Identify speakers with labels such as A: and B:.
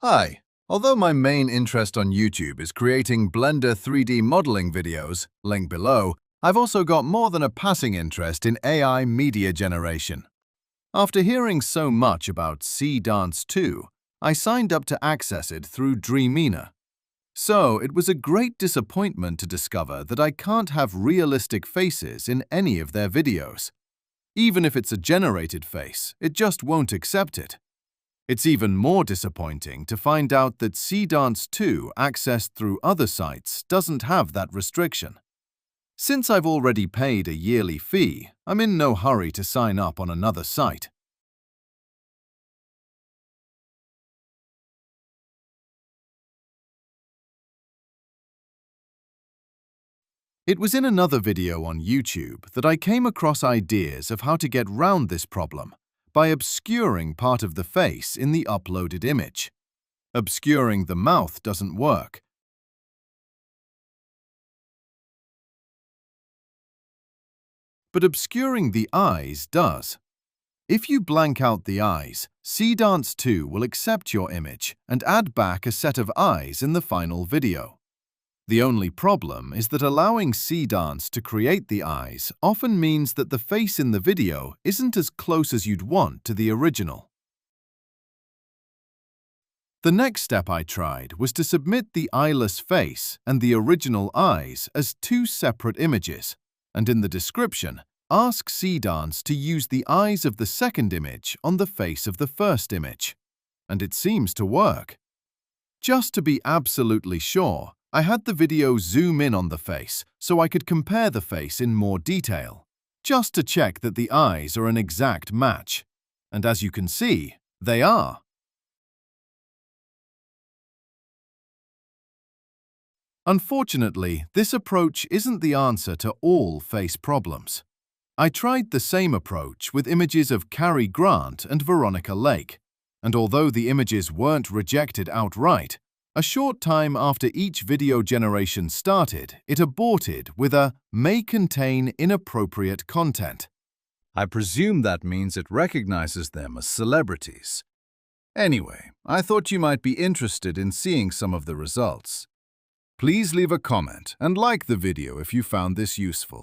A: Hi. Although my main interest on YouTube is creating Blender 3D modeling videos, link below, I've also got more than a passing interest in AI media generation. After hearing so much about SeeDance 2, I signed up to access it through Dreamina. So it was a great disappointment to discover that I can't have realistic faces in any of their videos. Even if it's a generated face, it just won't accept it. It's even more disappointing to find out that SeeDance 2 accessed through other sites doesn't have that restriction. Since I've already paid a yearly fee, I'm in no hurry to sign up on another site. It was in another video on YouTube that I came across ideas of how to get round this problem by obscuring part of the face in the uploaded image. Obscuring the mouth doesn't work, but obscuring the eyes does. If you blank out the eyes, SeeDance 2 will accept your image and add back a set of eyes in the final video. The only problem is that allowing SeeDance to create the eyes often means that the face in the video isn't as close as you'd want to the original. The next step I tried was to submit the eyeless face and the original eyes as two separate images, and in the description, ask SeeDance to use the eyes of the second image on the face of the first image. And it seems to work. Just to be absolutely sure, I had the video zoom in on the face so I could compare the face in more detail, just to check that the eyes are an exact match. And as you can see, they are. Unfortunately, this approach isn't the answer to all face problems. I tried the same approach with images of Cary Grant and Veronica Lake, and although the images weren't rejected outright, a short time after each video generation started, it aborted with a "may contain inappropriate content."
B: I presume that means it recognizes them as celebrities. Anyway, I thought you might be interested in seeing some of the results. Please leave a comment and like the video if you found this useful.